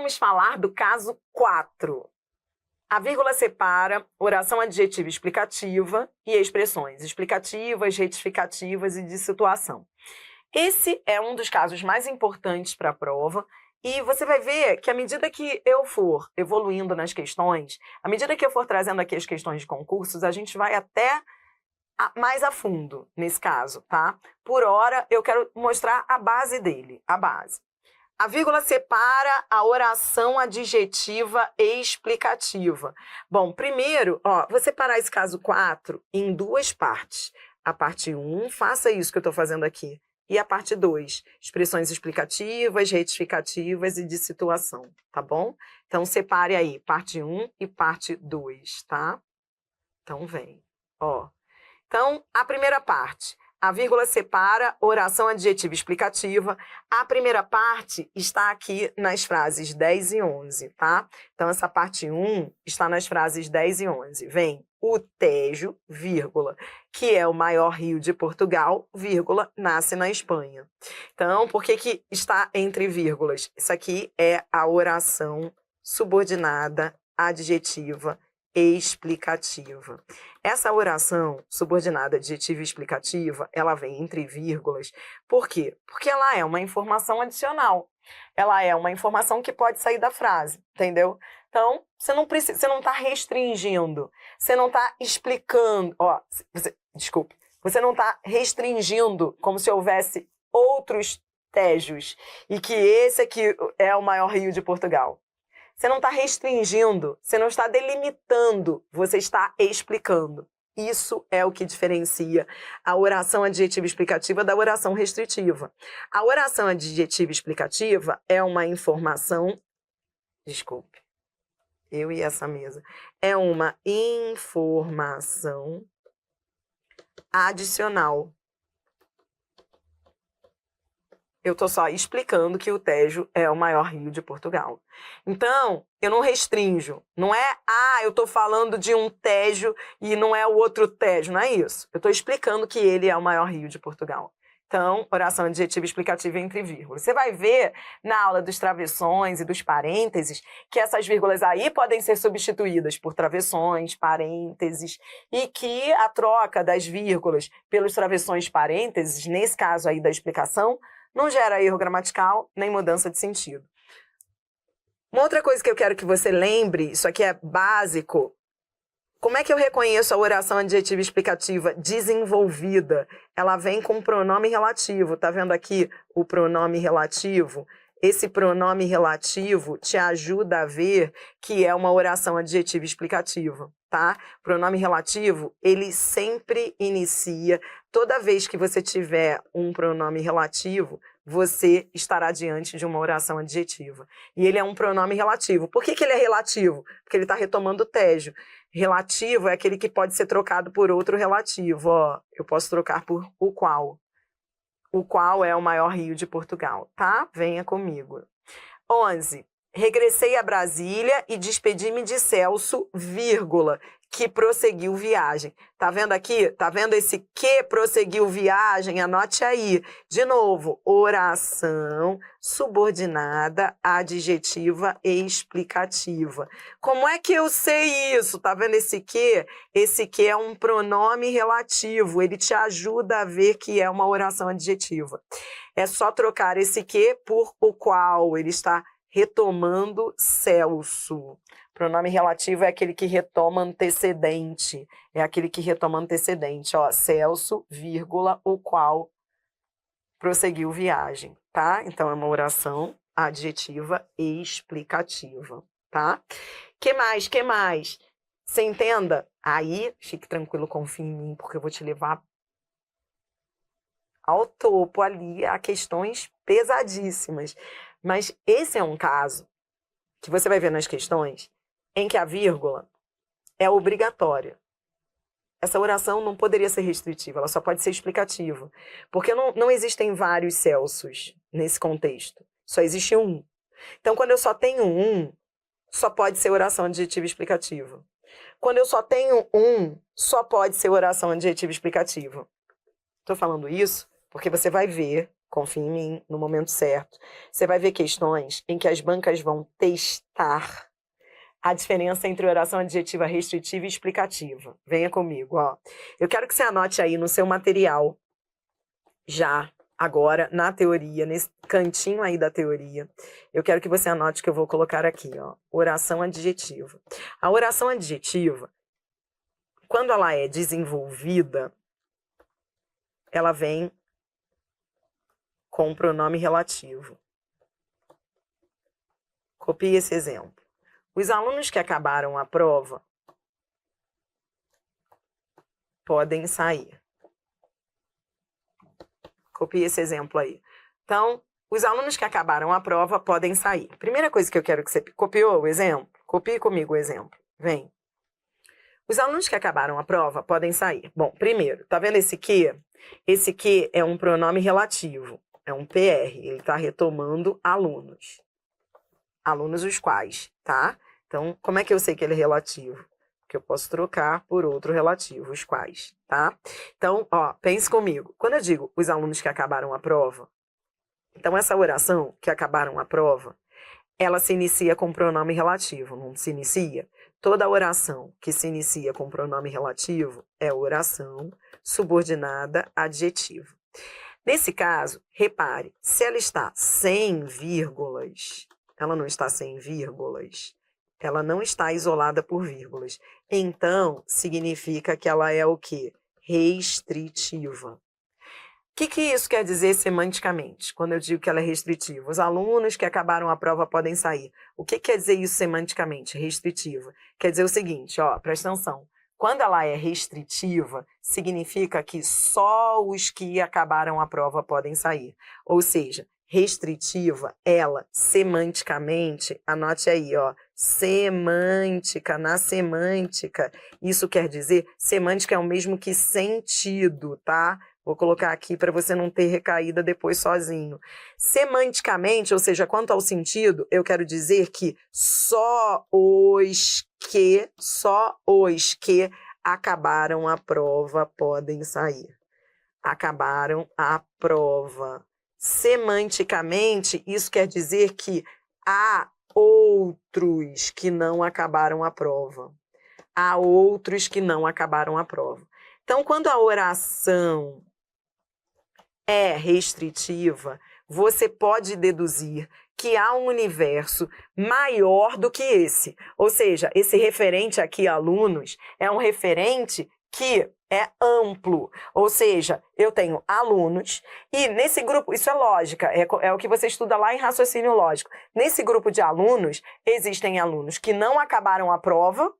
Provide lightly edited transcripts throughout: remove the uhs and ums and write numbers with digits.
vamos falar do caso 4. A vírgula separa oração adjetiva explicativa e expressões explicativas, retificativas e de situação. Esse é um dos casos mais importantes para a prova e você vai ver que à medida que eu for evoluindo nas questões, à medida que eu for trazendo aqui as questões de concursos, a gente vai até mais a fundo nesse caso, tá? Por hora, eu quero mostrar a base dele, a base. A vírgula separa a oração adjetiva explicativa. Bom, primeiro, vou separar esse caso 4 em duas partes. A parte 1, faça isso que eu estou fazendo aqui. E a parte 2, expressões explicativas, retificativas e de situação, tá bom? Então, separe aí parte 1 e parte 2, tá? Então, vem. Então, a primeira parte. A vírgula separa oração adjetiva explicativa. A primeira parte está aqui nas frases 10 e 11, tá? Então, essa parte 1 está nas frases 10 e 11. Vem o Tejo, vírgula, que é o maior rio de Portugal, vírgula, nasce na Espanha. Então, por que está entre vírgulas? Isso aqui é a oração subordinada adjetiva explicativa. Essa oração subordinada adjetiva e explicativa, ela vem entre vírgulas. Por quê? Porque ela é uma informação adicional. Ela é uma informação que pode sair da frase, entendeu? Então, você não está restringindo, você não está explicando, você não está restringindo como se houvesse outros Tejos e que esse aqui é o maior rio de Portugal. Você não está restringindo, você não está delimitando, você está explicando. Isso é o que diferencia a oração adjetiva explicativa da oração restritiva. A oração adjetiva explicativa é uma informação... Desculpe, eu e essa mesa. É uma informação adicional. Eu estou só explicando que o Tejo é o maior rio de Portugal. Então, eu não restrinjo. Não é, eu estou falando de um Tejo e não é o outro Tejo. Não é isso. Eu estou explicando que ele é o maior rio de Portugal. Então, oração adjetiva explicativa entre vírgulas. Você vai ver na aula dos travessões e dos parênteses que essas vírgulas aí podem ser substituídas por travessões, parênteses, e que a troca das vírgulas pelos travessões parênteses, nesse caso aí da explicação, não gera erro gramatical nem mudança de sentido. Uma outra coisa que eu quero que você lembre, isso aqui é básico. Como é que eu reconheço a oração adjetiva explicativa desenvolvida? Ela vem com pronome relativo. Tá vendo aqui o pronome relativo? Esse pronome relativo te ajuda a ver que é uma oração adjetiva explicativa, tá? Pronome relativo, ele sempre inicia. Toda vez que você tiver um pronome relativo, você estará diante de uma oração adjetiva. E ele é um pronome relativo. Por que ele é relativo? Porque ele está retomando o Tejo. Relativo é aquele que pode ser trocado por outro relativo. Eu posso trocar por o qual. O qual é o maior rio de Portugal, tá? Venha comigo. 11. Regressei a Brasília e despedi-me de Celso, vírgula, que prosseguiu viagem. Tá vendo aqui? Tá vendo esse que prosseguiu viagem? Anote aí. De novo, oração subordinada, adjetiva e explicativa. Como é que eu sei isso? Tá vendo esse que? Esse que é um pronome relativo. Ele te ajuda a ver que é uma oração adjetiva. É só trocar esse que por o qual. Ele está retomando Celso. Pronome relativo é aquele que retoma antecedente. É aquele que retoma antecedente. Celso, vírgula, o qual prosseguiu viagem, tá? Então, é uma oração adjetiva e explicativa, tá? Que mais? Você entenda? Aí, fique tranquilo, confie em mim, porque eu vou te levar ao topo ali, a questões pesadíssimas. Mas esse é um caso que você vai ver nas questões em que a vírgula é obrigatória. Essa oração não poderia ser restritiva, ela só pode ser explicativa. Porque não existem vários Celsos nesse contexto. Só existe um. Então, quando eu só tenho um, só pode ser oração adjetiva explicativa. Quando eu só tenho um, só pode ser oração adjetiva explicativa. Estou falando isso porque você vai ver confie em mim, no momento certo, você vai ver questões em que as bancas vão testar a diferença entre oração adjetiva restritiva e explicativa. Venha comigo, ó. Eu quero que você anote aí no seu material, já agora, na teoria, nesse cantinho aí da teoria, eu quero que você anote que eu vou colocar aqui, ó, oração adjetiva. A oração adjetiva, quando ela é desenvolvida, ela vem com um pronome relativo. Copie esse exemplo. Os alunos que acabaram a prova podem sair. Copie esse exemplo aí. Então, os alunos que acabaram a prova podem sair. Primeira coisa que eu quero que você... Copiou o exemplo? Copie comigo o exemplo. Vem. Os alunos que acabaram a prova podem sair. Bom, primeiro, tá vendo esse que? Esse que é um pronome relativo. É um PR. Ele está retomando alunos. Alunos os quais, tá? Então, como é que eu sei que ele é relativo? Porque eu posso trocar por outro relativo, os quais, tá? Então, ó, pense comigo. Quando eu digo os alunos que acabaram a prova, então essa oração, que acabaram a prova, ela se inicia com pronome relativo, não se inicia? Toda oração que se inicia com pronome relativo é oração subordinada adjetiva. Nesse caso, repare, se ela está sem vírgulas, ela não está sem vírgulas, ela não está isolada por vírgulas. Então, significa que ela é o quê? Restritiva. O que isso quer dizer semanticamente, quando eu digo que ela é restritiva? Os alunos que acabaram a prova podem sair. O que quer dizer isso semanticamente, restritiva? Quer dizer o seguinte, ó, presta atenção. Quando ela é restritiva, significa que só os que acabaram a prova podem sair. Ou seja, restritiva, ela, semanticamente, anote aí, ó, semântica, na semântica, isso quer dizer, semântica é o mesmo que sentido, tá? Vou colocar aqui para você não ter recaída depois sozinho. Semanticamente, ou seja, quanto ao sentido, eu quero dizer que só os que acabaram a prova podem sair. Acabaram a prova. Semanticamente, isso quer dizer que há outros que não acabaram a prova. Há outros que não acabaram a prova. Então, quando a oração é restritiva, você pode deduzir que há um universo maior do que esse. Ou seja, esse referente aqui, alunos, é um referente que é amplo. Ou seja, eu tenho alunos e nesse grupo, isso é lógica, é o que você estuda lá em raciocínio lógico. Nesse grupo de alunos, existem alunos que não acabaram a prova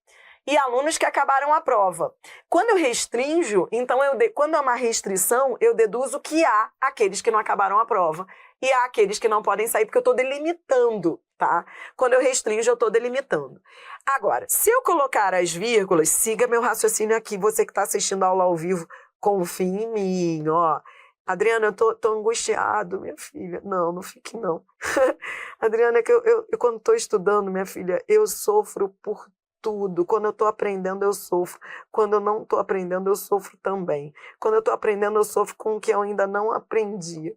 e alunos que acabaram a prova. Quando eu restrinjo, então quando há uma restrição, eu deduzo que há aqueles que não acabaram a prova e há aqueles que não podem sair, porque eu estou delimitando, tá? Quando eu restringo, eu estou delimitando. Agora, se eu colocar as vírgulas, siga meu raciocínio aqui, você que está assistindo a aula ao vivo, confie em mim, ó. Adriana, eu tô angustiado, minha filha. Não, não fique não. Adriana, é que eu quando estou estudando, minha filha, eu sofro por tudo. Quando eu estou aprendendo, eu sofro. Quando eu não estou aprendendo, eu sofro também. Quando eu estou aprendendo, eu sofro com o que eu ainda não aprendi.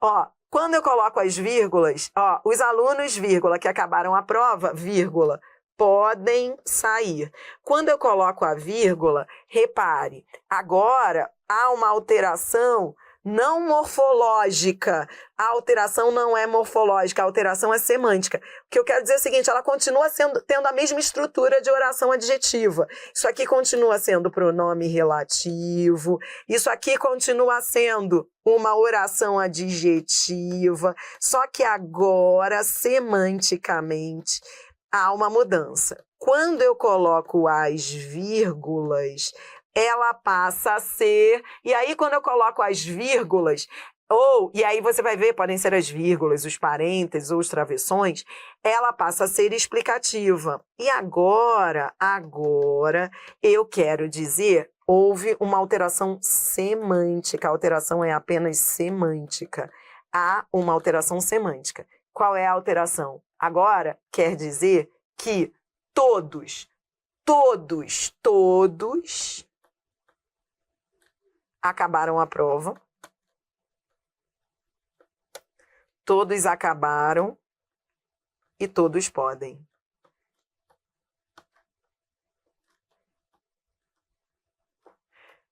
Ó, quando eu coloco as vírgulas, ó, os alunos, vírgula, que acabaram a prova, vírgula, podem sair. Quando eu coloco a vírgula, repare, agora há uma alteração não morfológica. A alteração não é morfológica, a alteração é semântica. O que eu quero dizer é o seguinte, ela continua tendo a mesma estrutura de oração adjetiva. Isso aqui continua sendo pronome relativo, isso aqui continua sendo uma oração adjetiva, só que agora, semanticamente, há uma mudança. Quando eu coloco as vírgulas, ela passa a ser... E aí, quando eu coloco as vírgulas, e aí você vai ver, podem ser as vírgulas, os parênteses ou os travessões, ela passa a ser explicativa. E agora eu quero dizer, houve uma alteração semântica. A alteração é apenas semântica. Há uma alteração semântica. Qual é a alteração? Agora quer dizer que todos acabaram a prova todos acabaram e todos podem.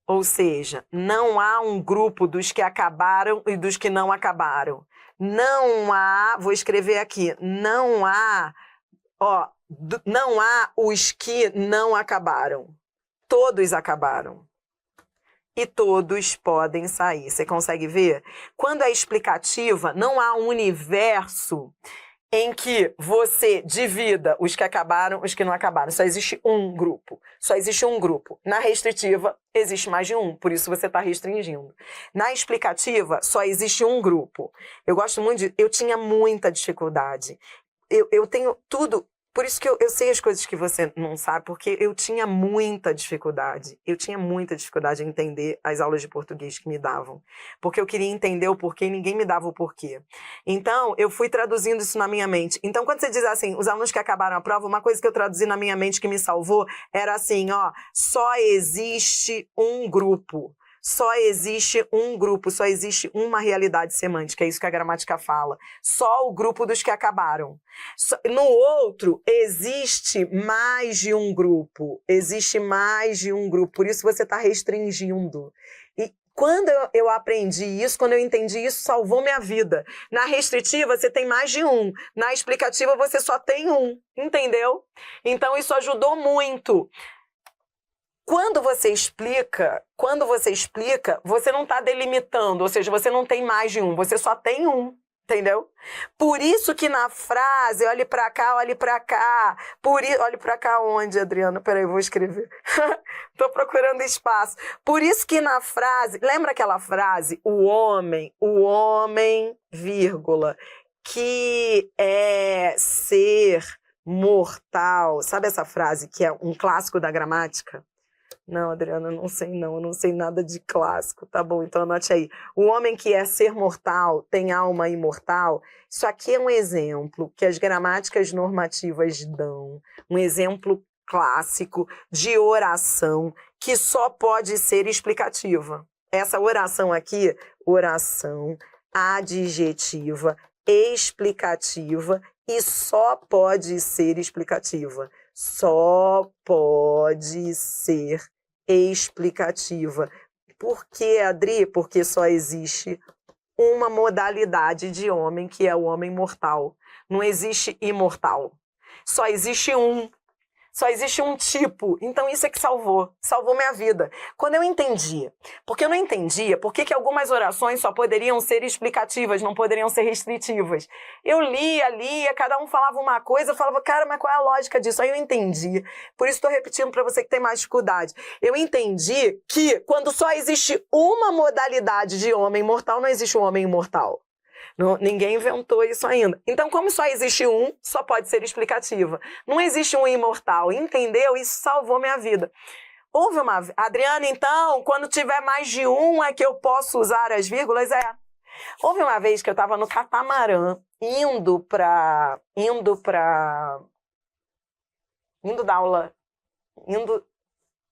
Ou seja, não há um grupo dos que acabaram e dos que não acabaram. Não há, vou escrever aqui, não há, não há os que não acabaram. Todos acabaram. E todos podem sair. Você consegue ver? Quando é explicativa, não há um universo em que você divida os que acabaram, os que não acabaram. Só existe um grupo. Só existe um grupo. Na restritiva, existe mais de um, por isso você está restringindo. Na explicativa, só existe um grupo. Eu gosto muito de... Eu tinha muita dificuldade. Eu tenho tudo... Por isso que eu sei as coisas que você não sabe, porque eu tinha muita dificuldade. Eu tinha muita dificuldade em entender as aulas de português que me davam. Porque eu queria entender o porquê e ninguém me dava o porquê. Então, eu fui traduzindo isso na minha mente. Então, quando você diz assim, os alunos que acabaram a prova, uma coisa que eu traduzi na minha mente que me salvou era assim, só existe um grupo. Só existe um grupo, só existe uma realidade semântica, é isso que a gramática fala. Só o grupo dos que acabaram. No outro, existe mais de um grupo. Existe mais de um grupo, por isso você está restringindo. E quando eu aprendi isso, quando eu entendi isso, salvou minha vida. Na restritiva, você tem mais de um. Na explicativa, você só tem um. Entendeu? Então, isso ajudou muito. Quando você explica, você não está delimitando, ou seja, você não tem mais de um, você só tem um, entendeu? Por isso que na frase, olhe para cá, olhe para cá. Olhe para cá onde, Adriana? Peraí, eu vou escrever. Estou procurando espaço. Por isso que na frase, lembra aquela frase? O homem, vírgula, que é ser mortal. Sabe essa frase que é um clássico da gramática? Não, Adriana, eu não sei nada de clássico. Tá bom, então anote aí. O homem que é ser mortal tem alma imortal. Isso aqui é um exemplo que as gramáticas normativas dão, um exemplo clássico de oração que só pode ser explicativa. Essa oração aqui, oração adjetiva, explicativa e só pode ser explicativa. Só pode ser explicativa. Por que, Adri? Porque só existe uma modalidade de homem, que é o homem mortal. Não existe imortal. Só existe um. Só existe um tipo. Então isso é que salvou minha vida. Quando eu entendi, porque eu não entendia por que algumas orações só poderiam ser explicativas, não poderiam ser restritivas. Eu lia, cada um falava uma coisa, eu falava, cara, mas qual é a lógica disso? Aí eu entendi. Por isso estou repetindo para você que tem mais dificuldade. Eu entendi que quando só existe uma modalidade de homem mortal, não existe um homem imortal. Não, ninguém inventou isso ainda. Então, como só existe um, só pode ser explicativa. Não existe um imortal, entendeu? Isso salvou minha vida. Houve uma... Adriana, então, quando tiver mais de um é que eu posso usar as vírgulas? Houve uma vez que eu estava no catamarã, indo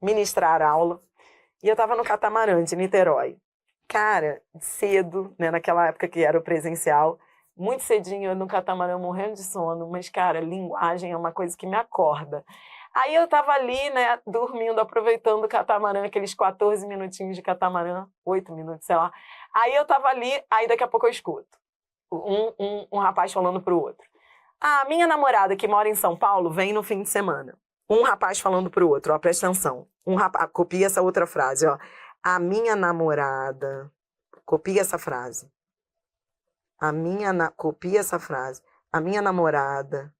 ministrar aula, e eu estava no catamarã de Niterói. Cara, cedo, né, naquela época que era o presencial, muito cedinho eu no catamarã morrendo de sono, mas, cara, linguagem é uma coisa que me acorda. Aí eu tava ali, né, dormindo, aproveitando o catamarã, aqueles 14 minutinhos de catamarã, 8 minutos, sei lá. Aí eu tava ali, aí daqui a pouco eu escuto um rapaz falando pro outro. A minha namorada que mora em São Paulo vem no fim de semana. Um rapaz falando pro outro, presta atenção. Copia essa outra frase, A minha namorada... Copia essa frase. Copia essa frase. A minha namorada,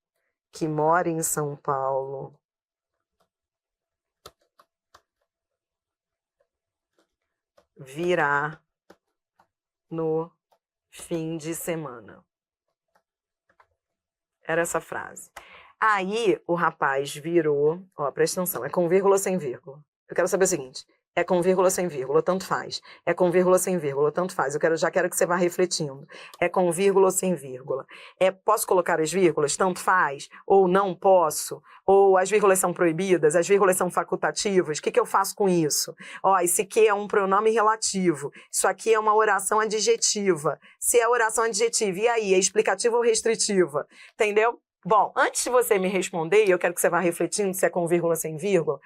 que mora em São Paulo, virá no fim de semana. Era essa frase. Aí, o rapaz virou... presta atenção, é com vírgula ou sem vírgula? Eu quero saber o seguinte... É com vírgula ou sem vírgula, tanto faz. É com vírgula ou sem vírgula, tanto faz. Já quero que você vá refletindo. É com vírgula ou sem vírgula. Posso colocar as vírgulas? Tanto faz. Ou não posso. Ou as vírgulas são proibidas, as vírgulas são facultativas. O que eu faço com isso? Esse que é um pronome relativo. Isso aqui é uma oração adjetiva. Se é oração adjetiva, e aí? É explicativa ou restritiva? Entendeu? Bom, antes de você me responder, eu quero que você vá refletindo se é com vírgula ou sem vírgula.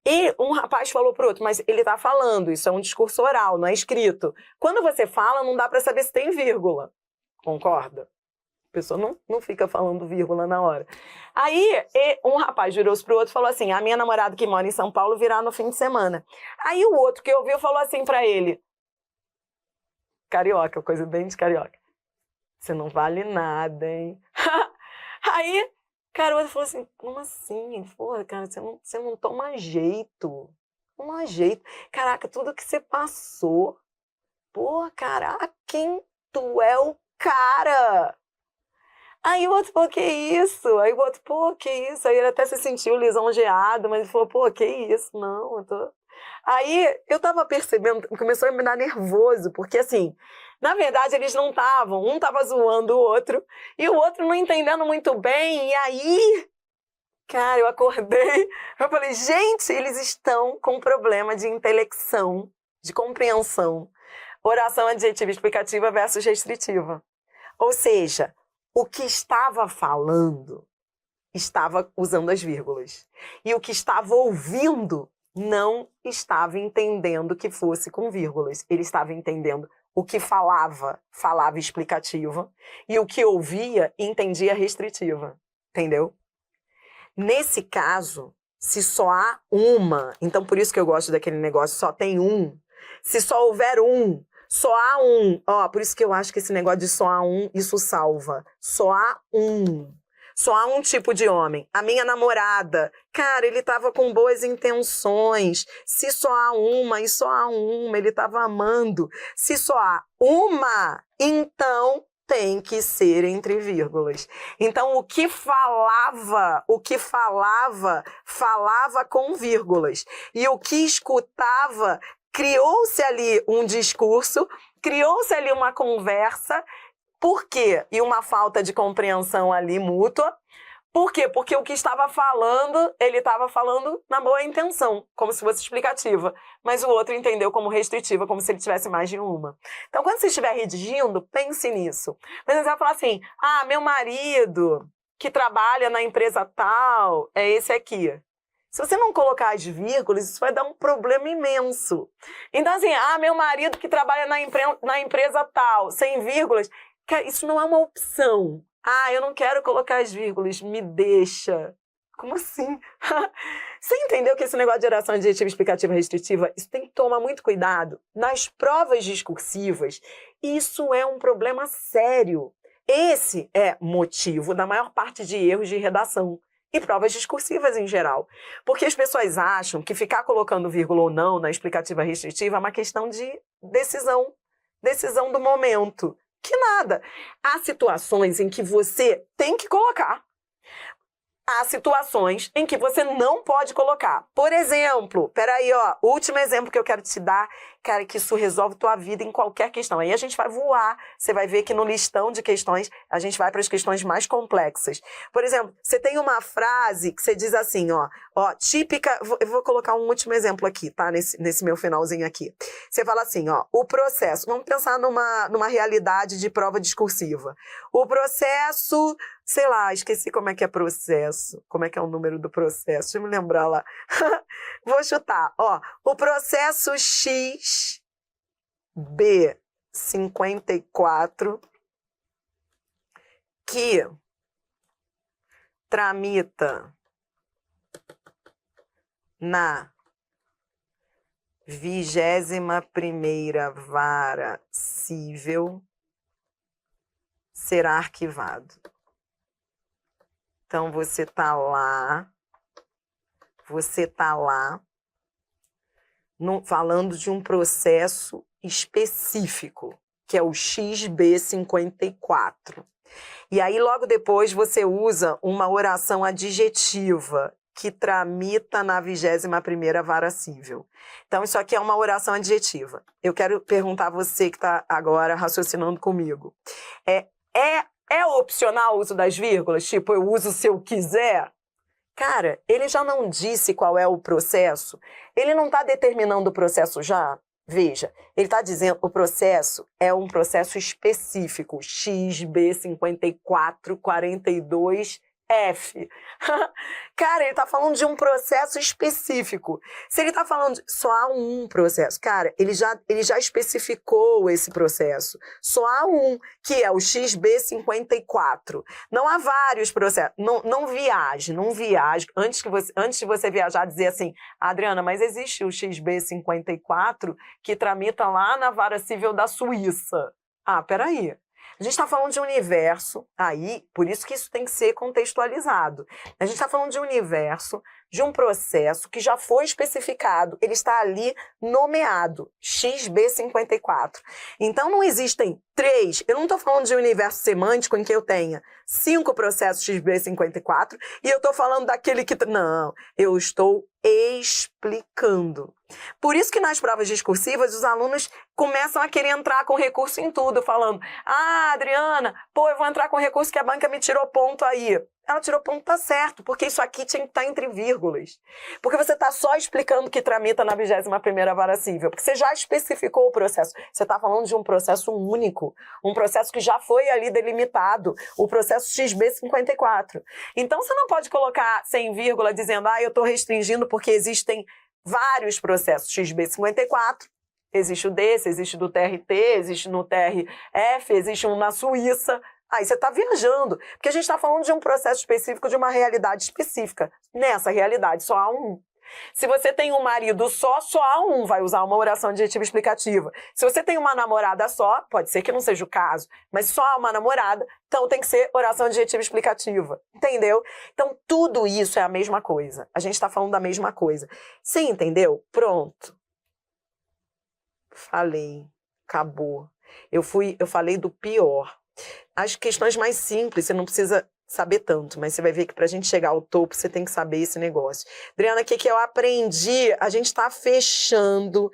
E um rapaz falou pro outro, mas ele tá falando, isso é um discurso oral, não é escrito. Quando você fala, não dá para saber se tem vírgula. Concorda? A pessoa não fica falando vírgula na hora. Aí, um rapaz virou-se pro outro e falou assim, a minha namorada que mora em São Paulo virá no fim de semana. Aí o outro que ouviu falou assim para ele, carioca, coisa bem de carioca. Você não vale nada, hein? Aí... Cara, o outro falou assim, como assim? Porra, cara, você não toma jeito. Toma jeito. Caraca, tudo que você passou. Pô, caraca, quem tu é o cara? Aí o outro falou, que isso? Aí o outro, pô, que isso? Aí ele até se sentiu lisonjeado, mas ele falou, pô, que isso? Não, eu tô... Aí eu tava percebendo, começou a me dar nervoso, porque assim, na verdade eles não estavam, um tava zoando o outro, e o outro não entendendo muito bem, e aí, cara, eu acordei, eu falei, gente, eles estão com problema de intelecção, de compreensão. Oração adjetiva explicativa versus restritiva. Ou seja, o que estava falando estava usando as vírgulas, e o que estava ouvindo não estava entendendo que fosse com vírgulas. Ele estava entendendo o que falava explicativa, e o que ouvia, entendia restritiva. Entendeu? Nesse caso, se só há uma, então por isso que eu gosto daquele negócio, só tem um. Se só houver um, só há um. Por isso que eu acho que esse negócio de só há um, isso salva. Só há um. Só há um tipo de homem. A minha namorada, cara, ele tava com boas intenções. Se só há uma, e só há uma, ele tava amando. Se só há uma, então tem que ser entre vírgulas. Então, o que falava com vírgulas. E o que escutava, criou-se ali um discurso, criou-se ali uma conversa. Por quê? E uma falta de compreensão ali mútua. Por quê? Porque o que estava falando, ele estava falando na boa intenção, como se fosse explicativa. Mas o outro entendeu como restritiva, como se ele tivesse mais de uma. Então, quando você estiver redigindo, pense nisso. Mas você vai falar assim, meu marido que trabalha na empresa tal, é esse aqui. Se você não colocar as vírgulas, isso vai dar um problema imenso. Então, assim, meu marido que trabalha na empresa tal, sem vírgulas, isso não é uma opção. Eu não quero colocar as vírgulas, me deixa. Como assim? Você entendeu que esse negócio de oração adjetiva, explicativa, restritiva, isso tem que tomar muito cuidado. Nas provas discursivas, isso é um problema sério. Esse é motivo da maior parte de erros de redação e provas discursivas em geral. Porque as pessoas acham que ficar colocando vírgula ou não na explicativa restritiva é uma questão de decisão do momento. Que nada. Há situações em que você tem que colocar. Há situações em que você não pode colocar. Por exemplo, peraí, último exemplo que eu quero te dar, cara, que isso resolve tua vida em qualquer questão. Aí a gente vai voar, você vai ver que no listão de questões, a gente vai para as questões mais complexas. Por exemplo, você tem uma frase que você diz assim, típica, eu vou colocar um último exemplo aqui, tá? Nesse meu finalzinho aqui. Você fala assim, o processo, vamos pensar numa realidade de prova discursiva. O processo, sei lá, esqueci como é que é processo, como é que é o número do processo, deixa eu me lembrar lá. Vou chutar, o processo X B54 que tramita na 21ª Vara Cível será arquivado. Então, você está lá falando de um processo específico, que é o XB54. E aí, logo depois, você usa uma oração adjetiva, que tramita na 21ª vara civil. Então, isso aqui é uma oração adjetiva. Eu quero perguntar a você que está agora raciocinando comigo. É opcional o uso das vírgulas? Tipo, eu uso se eu quiser? Cara, ele já não disse qual é o processo? Ele não está determinando o processo já? Veja, ele está dizendo que o processo é um processo específico, XB5442F. Cara, ele tá falando de um processo específico. Se ele tá falando só há um processo, cara, ele já especificou esse processo. Só há um, que é o XB54. Não há vários processos. Não viaje. Antes de você viajar, dizer assim, Adriana, mas existe o XB54 que tramita lá na vara civil da Suíça. Ah, peraí. A gente está falando de universo, aí, por isso que isso tem que ser contextualizado. A gente está falando de universo, de um processo que já foi especificado, ele está ali nomeado, XB54. Então não existem 3, eu não estou falando de um universo semântico em que eu tenha 5 processos XB54 e eu estou falando daquele que... Não, eu estou explicando. Por isso que nas provas discursivas os alunos começam a querer entrar com recurso em tudo, falando, Adriana, eu vou entrar com recurso que a banca me tirou ponto aí. Ela tirou ponto, tá certo, porque isso aqui tinha que estar entre vírgulas. Porque você está só explicando que tramita na 21ª vara civil, porque você já especificou o processo. Você está falando de um processo único, um processo que já foi ali delimitado, o processo XB54. Então você não pode colocar sem vírgula dizendo, eu estou restringindo porque existem vários processos XB54, existe o desse, existe do TRT, existe no TRF, existe um na Suíça. Aí você está viajando, porque a gente está falando de um processo específico, de uma realidade específica. Nessa realidade só há um. Se você tem um marido só há um, vai usar uma oração adjetiva explicativa. Se você tem uma namorada só, pode ser que não seja o caso, mas só há uma namorada, então tem que ser oração adjetiva explicativa. Entendeu? Então tudo isso é a mesma coisa. A gente está falando da mesma coisa. Você entendeu? Pronto. Falei. Acabou. Eu falei do pior. As questões mais simples, você não precisa saber tanto, mas você vai ver que para a gente chegar ao topo, você tem que saber esse negócio. Adriana, o que eu aprendi? A gente está fechando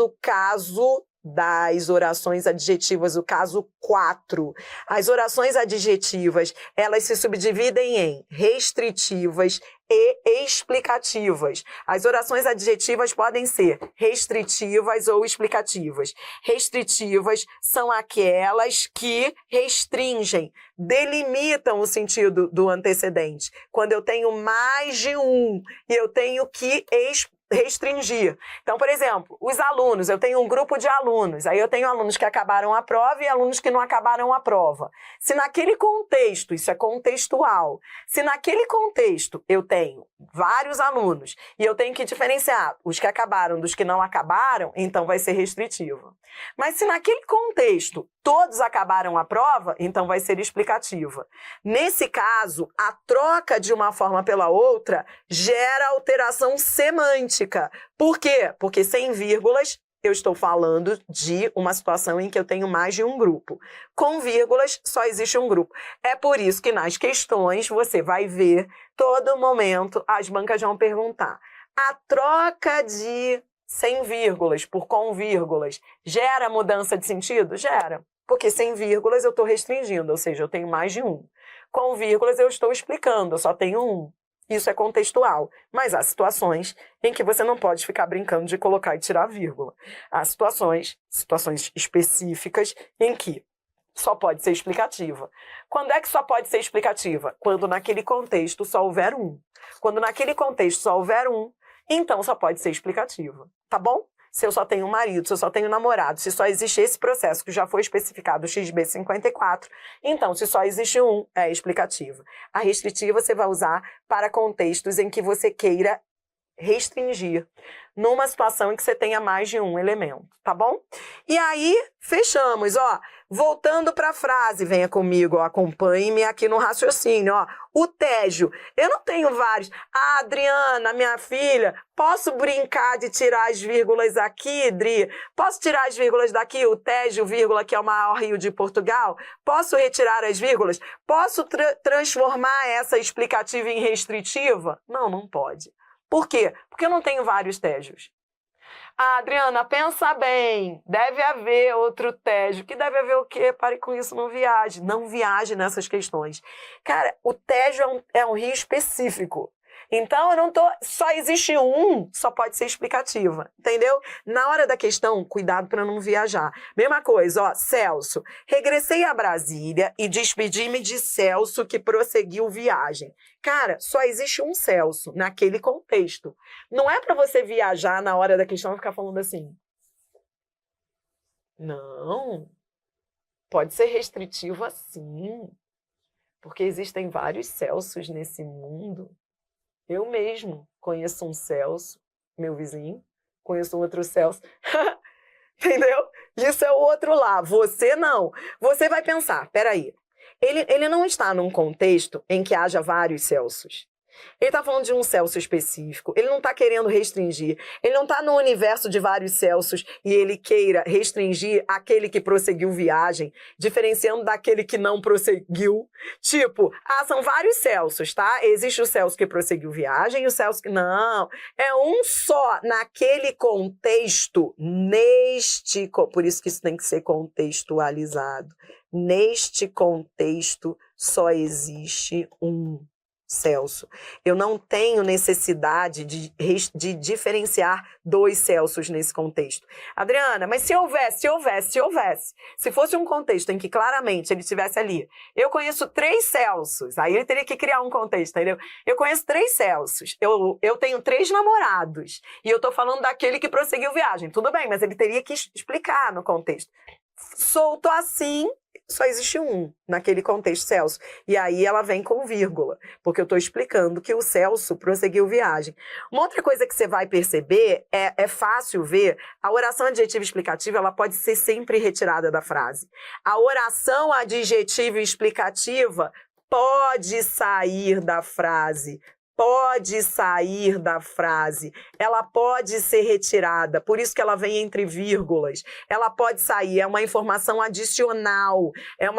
o caso das orações adjetivas, o caso 4. As orações adjetivas, elas se subdividem em restritivas e explicativas. As orações adjetivas podem ser restritivas ou explicativas. Restritivas são aquelas que restringem, delimitam o sentido do antecedente. Quando eu tenho mais de um e eu tenho que restringir. Então, por exemplo, os alunos, eu tenho um grupo de alunos, aí eu tenho alunos que acabaram a prova e alunos que não acabaram a prova. Se naquele contexto, isso é contextual, se naquele contexto eu tenho vários alunos e eu tenho que diferenciar os que acabaram dos que não acabaram, então vai ser restritiva. Mas se naquele contexto todos acabaram a prova, então vai ser explicativa. Nesse caso, a troca de uma forma pela outra gera alteração semântica. Por quê? Porque sem vírgulas eu estou falando de uma situação em que eu tenho mais de um grupo. Com vírgulas, só existe um grupo. É por isso que nas questões você vai ver, todo momento, as bancas vão perguntar. A troca de sem vírgulas por com vírgulas gera mudança de sentido? Gera. Porque sem vírgulas eu estou restringindo, ou seja, eu tenho mais de um. Com vírgulas eu estou explicando, eu só tenho um. Isso é contextual. Mas há situações em que você não pode ficar brincando de colocar e tirar vírgula. Há situações específicas em que só pode ser explicativa. Quando é que só pode ser explicativa? Quando naquele contexto só houver um. Quando naquele contexto só houver um, então só pode ser explicativa. Tá bom? Se eu só tenho um marido, se eu só tenho um namorado, se só existe esse processo que já foi especificado, o XB54, então, se só existe um, é explicativa. A restritiva você vai usar para contextos em que você queira restringir numa situação em que você tenha mais de um elemento, tá bom? E aí, fechamos, ó. Voltando para a frase, venha comigo, ó, acompanhe-me aqui no raciocínio, ó. O Tejo, eu não tenho vários. Ah, Adriana, minha filha, posso brincar de tirar as vírgulas aqui, Dri? Posso tirar as vírgulas daqui? O Tejo, vírgula, que é o maior rio de Portugal? Posso retirar as vírgulas? Posso transformar essa explicativa em restritiva? Não, não pode. Por quê? Porque eu não tenho vários Tejos. Ah, Adriana, pensa bem, deve haver outro Tejo. Que deve haver o quê? Pare com isso, não viaje. Não viaje nessas questões. Cara, o Tejo é um rio específico. Então, eu não tô... Só existe um, só pode ser explicativa, entendeu? Na hora da questão, cuidado para não viajar. Mesma coisa, ó, Celso. Regressei a Brasília e despedi-me de Celso que prosseguiu viagem. Cara, só existe um Celso naquele contexto. Não é para você viajar na hora da questão e ficar falando assim. Não. Pode ser restritivo assim. Porque existem vários Celsos nesse mundo. Eu mesmo conheço um Celso, meu vizinho, conheço um outro Celso. Entendeu? Isso é o outro lá. Você não. Você vai pensar, peraí. Ele não está num contexto em que haja vários Celsos. Ele está falando de um Celso específico. Ele não está querendo restringir. Ele não está no universo de vários Celsos e ele queira restringir aquele que prosseguiu viagem, diferenciando daquele que não prosseguiu. Tipo, são vários Celsos, tá? Existe o Celso que prosseguiu viagem e o Celso que... Não, é um só naquele contexto, por isso que isso tem que ser contextualizado. Neste contexto só existe um Celso. Eu não tenho necessidade de diferenciar dois Celsos nesse contexto. Adriana, mas se houvesse. Se fosse um contexto em que claramente ele estivesse ali, eu conheço 3 Celsos, aí ele teria que criar um contexto, entendeu? Eu conheço 3 Celsos, eu tenho 3 namorados, e eu tô falando daquele que prosseguiu viagem. Tudo bem, mas ele teria que explicar no contexto. Solto assim, só existe um naquele contexto, Celso. E aí ela vem com vírgula, porque eu estou explicando que o Celso prosseguiu viagem. Uma outra coisa que você vai perceber, é fácil ver, a oração adjetiva explicativa ela pode ser sempre retirada da frase. A oração adjetiva explicativa pode sair da frase. Ela pode ser retirada, por isso que ela vem entre vírgulas. Ela pode sair, é uma informação adicional,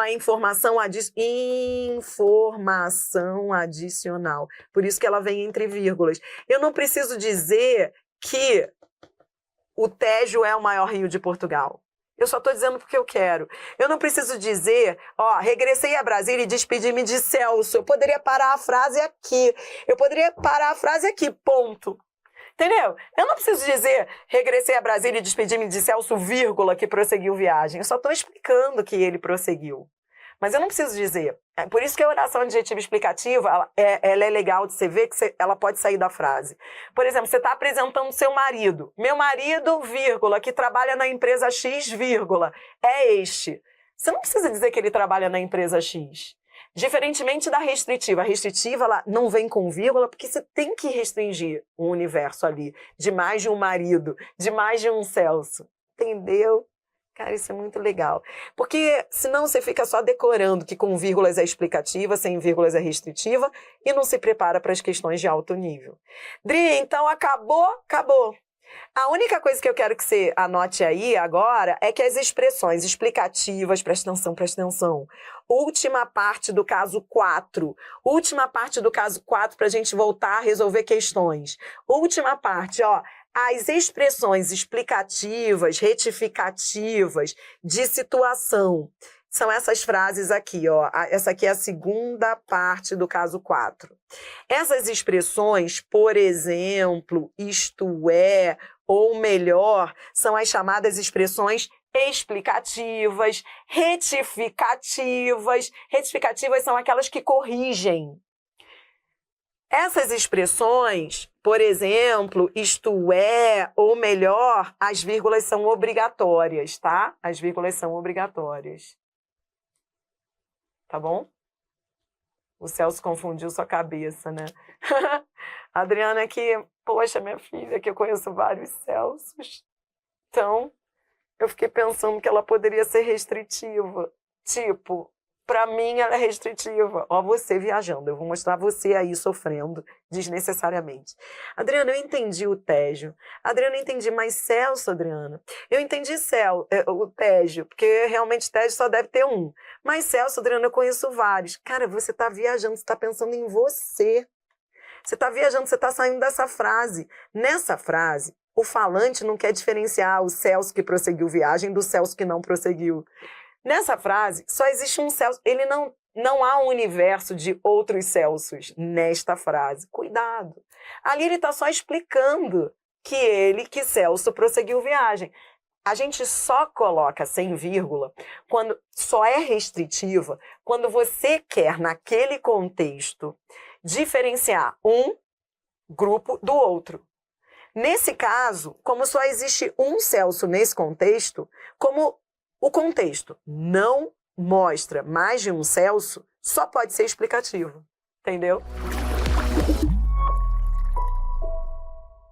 informação adicional, por isso que ela vem entre vírgulas. Eu não preciso dizer que o Tejo é o maior rio de Portugal. Eu só estou dizendo porque eu quero. Eu não preciso dizer, ó, regressei a Brasília e despedi-me de Celso. Eu poderia parar a frase aqui. Ponto. Entendeu? Eu não preciso dizer, regressei a Brasília e despedi-me de Celso, vírgula, que prosseguiu viagem. Eu só estou explicando que ele prosseguiu. Mas eu não preciso dizer. É por isso que a oração adjetiva explicativa, ela é legal de você ver que ela pode sair da frase. Por exemplo, você está apresentando seu marido. Meu marido, vírgula, que trabalha na empresa X, vírgula, é este. Você não precisa dizer que ele trabalha na empresa X. Diferentemente da restritiva. A restritiva, ela não vem com vírgula, porque você tem que restringir o universo ali, de mais de um marido, de mais de um Celso. Entendeu? Cara, isso é muito legal. Porque senão você fica só decorando que com vírgulas é explicativa, sem vírgulas é restritiva, e não se prepara para as questões de alto nível. Dri, então acabou? Acabou. A única coisa que eu quero que você anote aí agora é que as expressões explicativas, presta atenção, última parte do caso 4 para a gente voltar a resolver questões. Última parte, ó. As expressões explicativas, retificativas, de situação, são essas frases aqui, ó. Essa aqui é a segunda parte do caso 4. Essas expressões, por exemplo, isto é, ou melhor, são as chamadas expressões explicativas, retificativas. Retificativas são aquelas que corrigem. Essas expressões, por exemplo, isto é, ou melhor, as vírgulas são obrigatórias, tá? As vírgulas são obrigatórias. Tá bom? O Celso confundiu sua cabeça, né? A Adriana que, poxa, minha filha, que eu conheço vários Celsos. Então, eu fiquei pensando que ela poderia ser restritiva. Tipo, pra mim ela é restritiva. Ó, você viajando, eu vou mostrar você aí sofrendo desnecessariamente. Adriana, eu entendi o Tejo. Adriana, eu entendi, mas Celso, Adriana, eu entendi o Tejo, porque realmente Tejo só deve ter um. Mas Celso, Adriana, eu conheço vários. Cara, você tá viajando, você tá pensando em você. Você tá viajando, você tá saindo dessa frase. Nessa frase, o falante não quer diferenciar o Celso que prosseguiu viagem do Celso que não prosseguiu. Nessa frase, só existe um Celso. Ele não há um universo de outros Celsos nesta frase. Cuidado. Ali ele está só explicando que Celso prosseguiu viagem. A gente só coloca sem vírgula quando só é restritiva quando você quer, naquele contexto, diferenciar um grupo do outro. Nesse caso, como só existe um Celso nesse contexto, como o contexto não mostra mais de um Celso, só pode ser explicativo. Entendeu?